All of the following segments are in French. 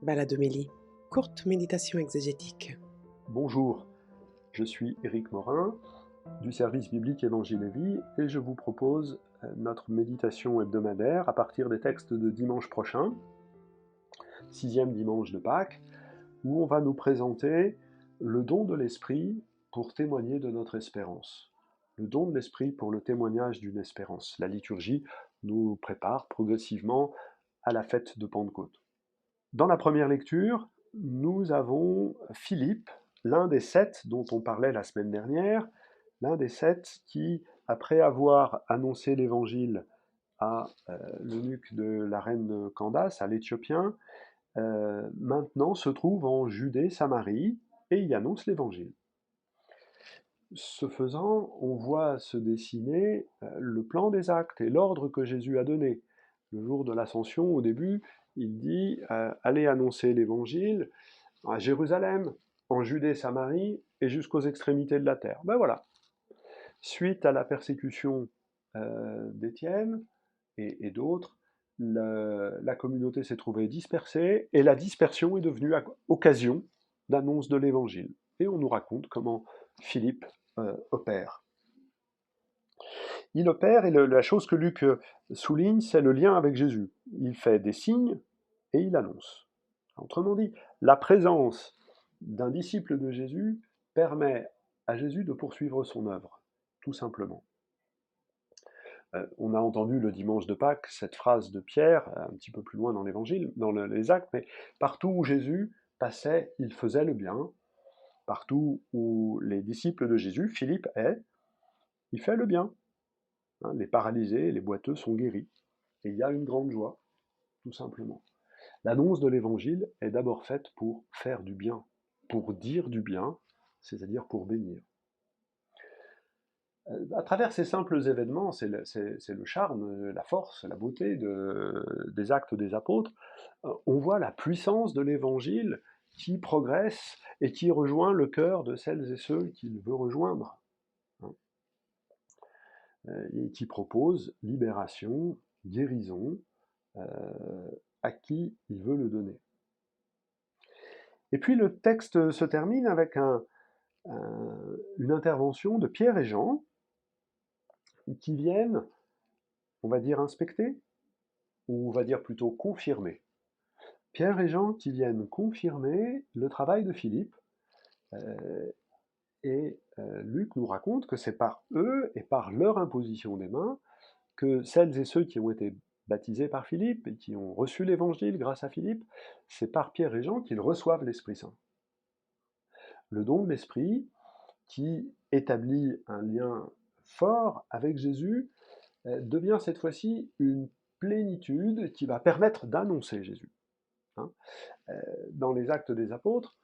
Baladomélie, courte méditation exégétique. Bonjour, je suis Éric Morin du service biblique Évangile et Vie et je vous propose notre méditation hebdomadaire à partir des textes de dimanche prochain, 6e dimanche de Pâques, où on va nous présenter le don de l'Esprit pour témoigner de notre espérance. Le don de l'Esprit pour le témoignage d'une espérance. La liturgie nous prépare progressivement à la fête de Pentecôte. Dans la première lecture, nous avons Philippe, l'un des 7 dont on parlait la semaine dernière, l'un des 7 qui, après avoir annoncé l'évangile à l'eunuque de la reine Candace, à l'Éthiopien, maintenant se trouve en Judée, Samarie, et y annonce l'évangile. Ce faisant, on voit se dessiner le plan des actes et l'ordre que Jésus a donné. Le jour de l'ascension, au début, il dit allez annoncer l'évangile à Jérusalem, en Judée, Samarie et jusqu'aux extrémités de la terre. Ben voilà. Suite à la persécution d'Étienne et d'autres, la communauté s'est trouvée dispersée et la dispersion est devenue occasion d'annonce de l'évangile. Et on nous raconte comment Philippe opère. Il opère, et la chose que Luc souligne, c'est le lien avec Jésus. Il fait des signes et il annonce. Autrement dit, la présence d'un disciple de Jésus permet à Jésus de poursuivre son œuvre, tout simplement. On a entendu le dimanche de Pâques cette phrase de Pierre, un petit peu plus loin dans l'Évangile, dans les Actes, mais partout où Jésus passait, il faisait le bien. Partout où les disciples de Jésus, Philippe est, il fait le bien. Les paralysés, les boiteux sont guéris. Et il y a une grande joie, tout simplement. L'annonce de l'Évangile est d'abord faite pour faire du bien, pour dire du bien, c'est-à-dire pour bénir. À travers ces simples événements, c'est le charme, la force, la beauté des actes des apôtres, on voit la puissance de l'Évangile qui progresse et qui rejoint le cœur de celles et ceux qu'il veut rejoindre, et qui propose libération, guérison, à qui il veut le donner. Et puis le texte se termine avec une intervention de Pierre et Jean, qui viennent, on va dire, inspecter, ou on va dire plutôt confirmer. Pierre et Jean qui viennent confirmer le travail de Philippe, et Luc nous raconte que c'est par eux et par leur imposition des mains que celles et ceux qui ont été baptisés par Philippe et qui ont reçu l'évangile grâce à Philippe, c'est par Pierre et Jean qu'ils reçoivent l'Esprit Saint. Le don de l'Esprit qui établit un lien fort avec Jésus devient cette fois-ci une plénitude qui va permettre d'annoncer Jésus. Dans les Actes des Apôtres,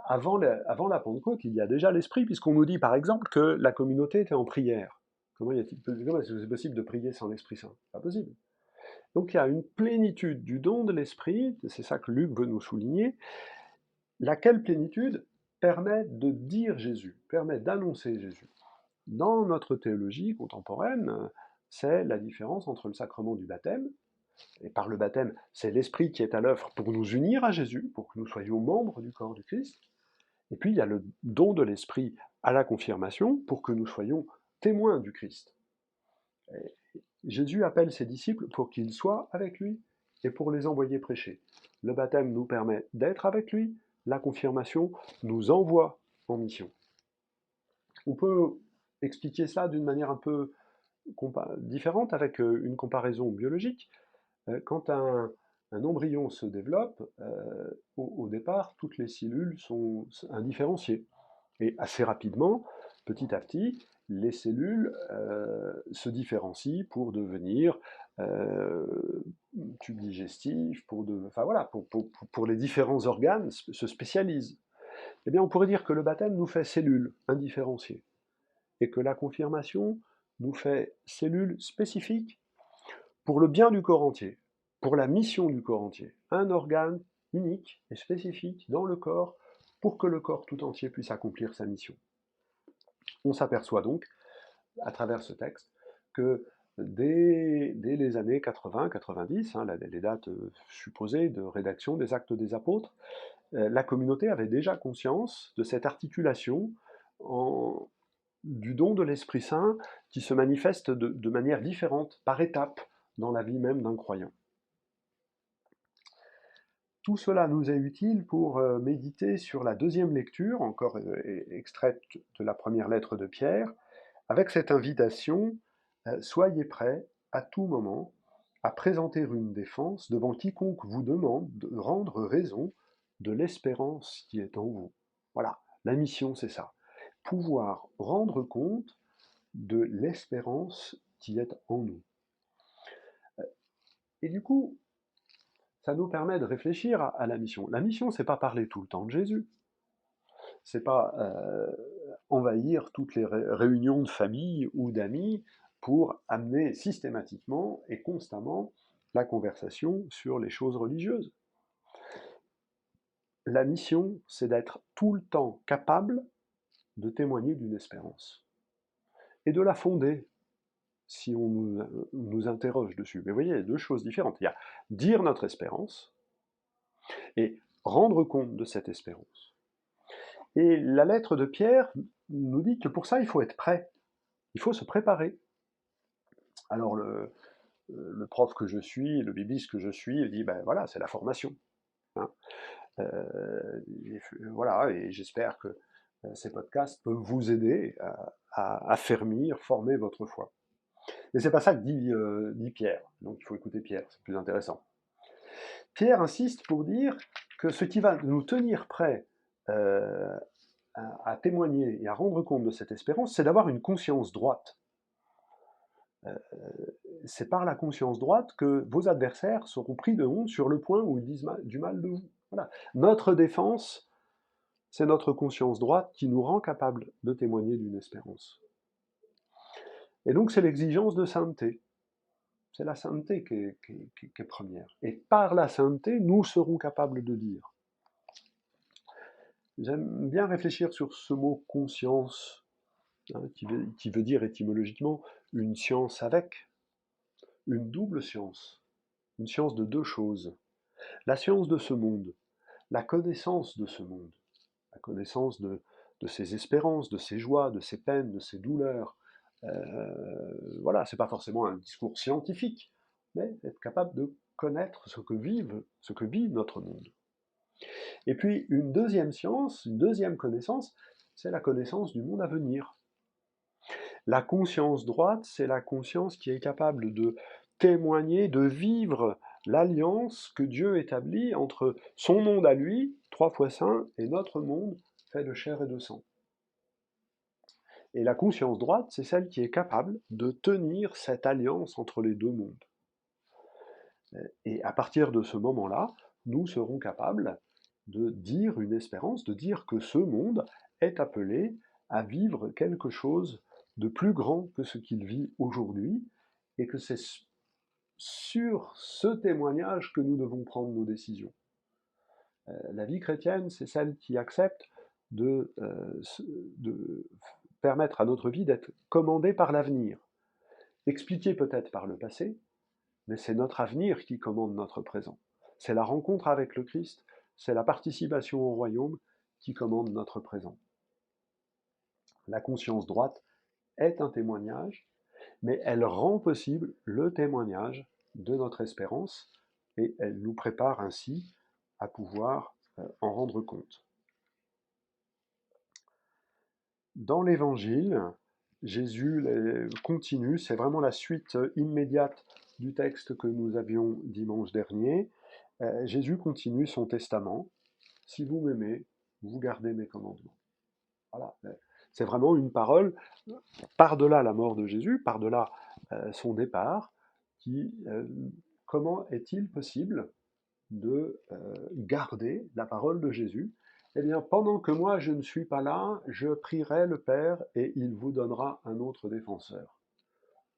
avant la Pentecôte, il y a déjà l'Esprit, puisqu'on nous dit par exemple que la communauté était en prière. Comment est-ce que c'est possible de prier sans l'Esprit Saint? Pas possible. Donc il y a une plénitude du don de l'Esprit, c'est ça que Luc veut nous souligner, laquelle plénitude permet de dire Jésus, permet d'annoncer Jésus. Dans notre théologie contemporaine, c'est la différence entre le sacrement du baptême, et par le baptême, c'est l'Esprit qui est à l'œuvre pour nous unir à Jésus, pour que nous soyons membres du corps du Christ, et puis il y a le don de l'Esprit à la confirmation pour que nous soyons témoins du Christ. Et Jésus appelle ses disciples pour qu'ils soient avec lui et pour les envoyer prêcher. Le baptême nous permet d'être avec lui, la confirmation nous envoie en mission. On peut expliquer cela d'une manière un peu différente avec une comparaison biologique. Quand un embryon se développe, au départ, toutes les cellules sont indifférenciées. Et assez rapidement, petit à petit, les cellules se différencient pour devenir tube digestif, pour les différents organes se spécialisent. Eh bien, on pourrait dire que le baptême nous fait cellules indifférenciées, et que la confirmation nous fait cellules spécifiques pour le bien du corps entier, pour la mission du corps entier. Un organe unique et spécifique dans le corps pour que le corps tout entier puisse accomplir sa mission. On s'aperçoit donc, à travers ce texte, que dès les années 80-90, hein, les dates supposées de rédaction des Actes des Apôtres, la communauté avait déjà conscience de cette articulation du don de l'Esprit Saint qui se manifeste de manière différente, par étapes, dans la vie même d'un croyant. Tout cela nous est utile pour méditer sur la deuxième lecture, encore extraite de la première lettre de Pierre, avec cette invitation « Soyez prêts à tout moment à présenter une défense devant quiconque vous demande de rendre raison de l'espérance qui est en vous. » Voilà, la mission c'est ça, pouvoir rendre compte de l'espérance qui est en nous. Et du coup, ça nous permet de réfléchir à la mission. La mission, c'est pas parler tout le temps de Jésus. C'est pas envahir toutes les réunions de famille ou d'amis pour amener systématiquement et constamment la conversation sur les choses religieuses. La mission, c'est d'être tout le temps capable de témoigner d'une espérance et de la fonder si on nous interroge dessus. Mais vous voyez, il y a deux choses différentes. Il y a dire notre espérance et rendre compte de cette espérance. Et la lettre de Pierre nous dit que pour ça, il faut être prêt. Il faut se préparer. Alors, le prof que je suis, le bibliste que je suis, il dit, ben voilà, c'est la formation. Hein. Voilà, et j'espère que ces podcasts peuvent vous aider à affermir, former votre foi. Mais c'est pas ça que dit Pierre. Donc il faut écouter Pierre, c'est plus intéressant. Pierre insiste pour dire que ce qui va nous tenir prêts à témoigner et à rendre compte de cette espérance, c'est d'avoir une conscience droite. C'est par la conscience droite que vos adversaires seront pris de honte sur le point où ils disent du mal de vous. Voilà. Notre défense, c'est notre conscience droite qui nous rend capable de témoigner d'une espérance. Et donc c'est l'exigence de sainteté. C'est la sainteté qui est première. Et par la sainteté, nous serons capables de dire. J'aime bien réfléchir sur ce mot conscience, hein, qui veut dire étymologiquement une science avec, une double science, une science de deux choses. La science de ce monde, la connaissance de ce monde, la connaissance de ses espérances, de ses joies, de ses peines, de ses douleurs. Voilà, c'est pas forcément un discours scientifique, mais être capable de connaître ce que vit notre monde. Et puis une deuxième science, une deuxième connaissance, c'est la connaissance du monde à venir. La conscience droite, c'est la conscience qui est capable de témoigner, de vivre l'alliance que Dieu établit entre son monde à lui, 3 fois saint, et notre monde fait de chair et de sang. Et la conscience droite, c'est celle qui est capable de tenir cette alliance entre les deux mondes. Et à partir de ce moment-là, nous serons capables de dire une espérance, de dire que ce monde est appelé à vivre quelque chose de plus grand que ce qu'il vit aujourd'hui, et que c'est sur ce témoignage que nous devons prendre nos décisions. La vie chrétienne, c'est celle qui accepte de permettre à notre vie d'être commandée par l'avenir, expliquée peut-être par le passé, mais c'est notre avenir qui commande notre présent. C'est la rencontre avec le Christ, c'est la participation au royaume qui commande notre présent. La conscience droite est un témoignage, mais elle rend possible le témoignage de notre espérance, et elle nous prépare ainsi à pouvoir en rendre compte. Dans l'Évangile, Jésus continue, c'est vraiment la suite immédiate du texte que nous avions dimanche dernier. Jésus continue son testament. Si vous m'aimez, vous gardez mes commandements. Voilà. C'est vraiment une parole par-delà la mort de Jésus, par-delà son départ, comment est-il possible de garder la parole de Jésus? Eh bien, pendant que moi je ne suis pas là, je prierai le Père et il vous donnera un autre défenseur.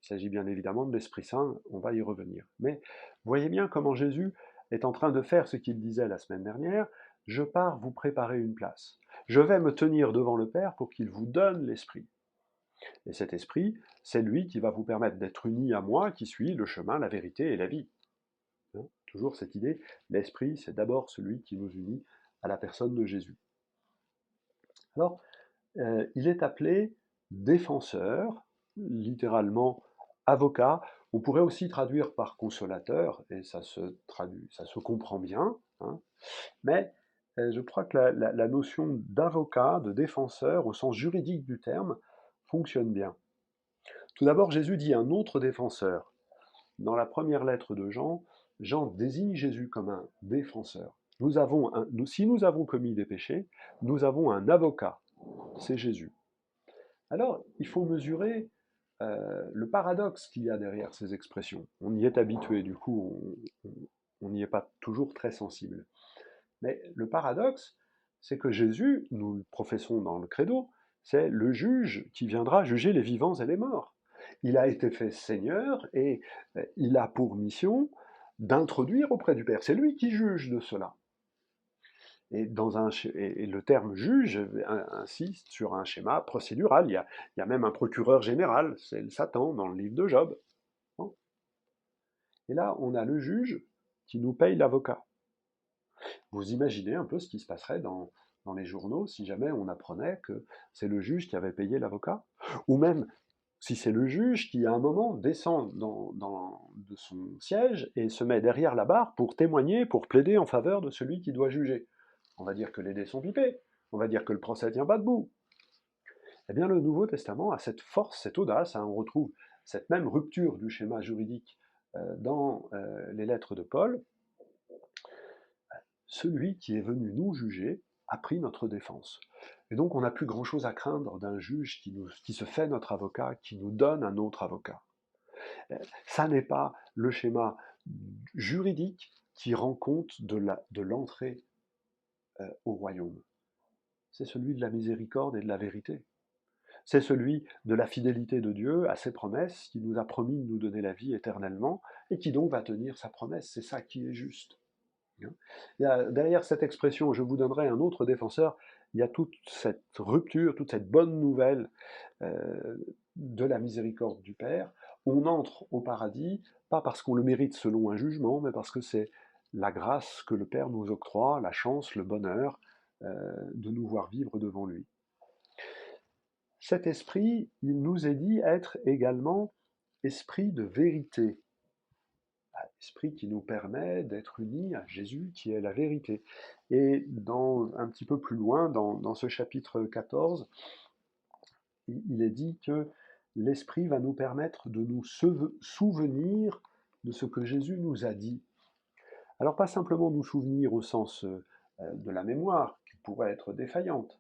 Il s'agit bien évidemment de l'Esprit Saint, on va y revenir. Mais voyez bien comment Jésus est en train de faire ce qu'il disait la semaine dernière, je pars vous préparer une place. Je vais me tenir devant le Père pour qu'il vous donne l'Esprit. Et cet esprit, c'est lui qui va vous permettre d'être unis à moi, qui suis le chemin, la vérité et la vie. Hein, toujours cette idée, l'esprit, c'est d'abord celui qui nous unit à la personne de Jésus. Alors, il est appelé défenseur, littéralement avocat. On pourrait aussi traduire par consolateur, et ça se comprend bien, hein. Mais je crois que la notion d'avocat, de défenseur, au sens juridique du terme, fonctionne bien. Tout d'abord, Jésus dit un autre défenseur. Dans la première lettre de Jean, Jean désigne Jésus comme un défenseur. Si nous avons commis des péchés, nous avons un avocat, c'est Jésus. Alors, il faut mesurer le paradoxe qu'il y a derrière ces expressions. On y est habitué, du coup, on n'y est pas toujours très sensible. Mais le paradoxe, c'est que Jésus, nous le professons dans le credo, c'est le juge qui viendra juger les vivants et les morts. Il a été fait Seigneur et il a pour mission d'introduire auprès du Père. C'est lui qui juge de cela. Et le terme juge insiste sur un schéma procédural. Il y a même un procureur général, c'est le Satan dans le livre de Job. Et là, on a le juge qui nous paye l'avocat. Vous imaginez un peu ce qui se passerait dans les journaux si jamais on apprenait que c'est le juge qui avait payé l'avocat? Ou même si c'est le juge qui, à un moment, descend de son siège et se met derrière la barre pour témoigner, pour plaider en faveur de celui qui doit juger. On va dire que les dés sont pipés, on va dire que le procès tient pas debout. Eh bien, le Nouveau Testament a cette force, cette audace, hein, on retrouve cette même rupture du schéma juridique dans les lettres de Paul. Celui qui est venu nous juger a pris notre défense. Et donc on n'a plus grand-chose à craindre d'un juge qui se fait notre avocat, qui nous donne un autre avocat. Ça n'est pas le schéma juridique qui rend compte de l'entrée au royaume. C'est celui de la miséricorde et de la vérité. C'est celui de la fidélité de Dieu à ses promesses, qui nous a promis de nous donner la vie éternellement, et qui donc va tenir sa promesse. C'est ça qui est juste. Derrière cette expression, je vous donnerai un autre défenseur, il y a toute cette rupture, toute cette bonne nouvelle de la miséricorde du Père. On entre au paradis, pas parce qu'on le mérite selon un jugement, mais parce que c'est la grâce que le Père nous octroie, la chance, le bonheur de nous voir vivre devant lui. Cet esprit, il nous est dit être également esprit de vérité. Esprit qui nous permet d'être unis à Jésus qui est la vérité. Et un petit peu plus loin, dans ce chapitre 14, il est dit que l'Esprit va nous permettre de nous souvenir de ce que Jésus nous a dit. Alors pas simplement nous souvenir au sens de la mémoire, qui pourrait être défaillante,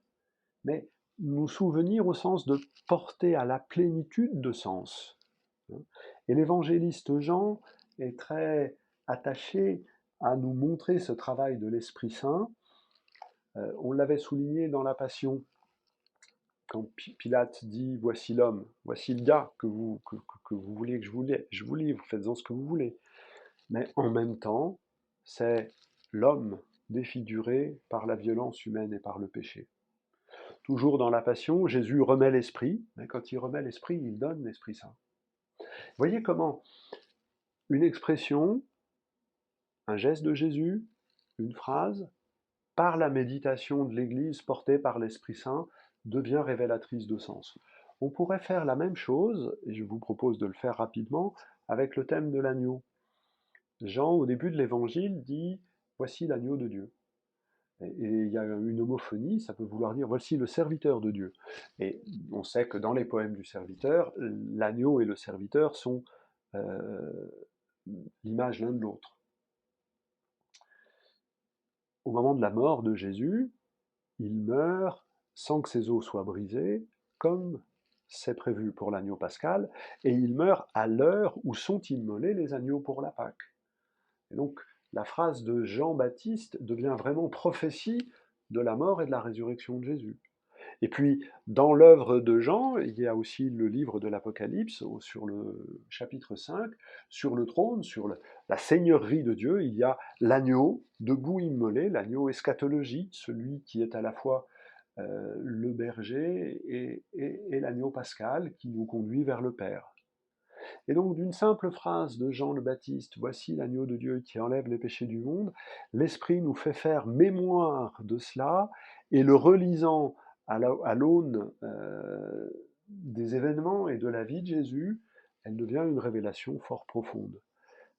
mais nous souvenir au sens de porter à la plénitude de sens. Et l'évangéliste Jean est très attaché à nous montrer ce travail de l'Esprit Saint. On l'avait souligné dans la Passion, quand Pilate dit « Voici l'homme, voici le gars que vous voulez que je vous livre, faites-en ce que vous voulez ». Mais en même temps, c'est l'homme défiguré par la violence humaine et par le péché. Toujours dans la Passion, Jésus remet l'Esprit, mais quand il remet l'Esprit, il donne l'Esprit Saint. Voyez comment une expression, un geste de Jésus, une phrase, par la méditation de l'Église portée par l'Esprit Saint, devient révélatrice de sens. On pourrait faire la même chose, et je vous propose de le faire rapidement, avec le thème de l'agneau. Jean, au début de l'Évangile, dit « Voici l'agneau de Dieu ». Et il y a une homophonie, ça peut vouloir dire « Voici le serviteur de Dieu ». Et on sait que dans les poèmes du serviteur, l'agneau et le serviteur sont l'image l'un de l'autre. Au moment de la mort de Jésus, il meurt sans que ses os soient brisés, comme c'est prévu pour l'agneau pascal, et il meurt à l'heure où sont immolés les agneaux pour la Pâque. Et donc, la phrase de Jean-Baptiste devient vraiment prophétie de la mort et de la résurrection de Jésus. Et puis, dans l'œuvre de Jean, il y a aussi le livre de l'Apocalypse, sur le chapitre 5, sur le trône, sur la seigneurie de Dieu, il y a l'agneau debout immolé, l'agneau eschatologique, celui qui est à la fois le berger et l'agneau pascal qui nous conduit vers le Père. Et donc d'une simple phrase de Jean le Baptiste, voici l'agneau de Dieu qui enlève les péchés du monde, l'Esprit nous fait faire mémoire de cela, et le relisant à l'aune des événements et de la vie de Jésus, elle devient une révélation fort profonde.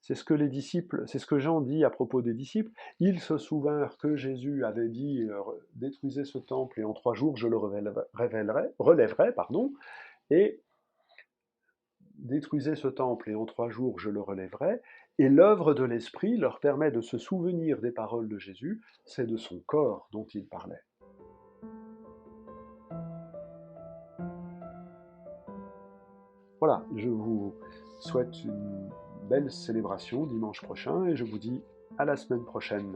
C'est ce que les disciples, c'est ce que Jean dit à propos des disciples. Ils se souvinrent que Jésus avait dit détruisez ce temple et en 3 jours je le relèverai, et détruisez ce temple et en 3 jours je le relèverai. Et l'œuvre de l'Esprit leur permet de se souvenir des paroles de Jésus, c'est de son corps dont il parlait. Voilà, je vous souhaite une belle célébration dimanche prochain et je vous dis à la semaine prochaine.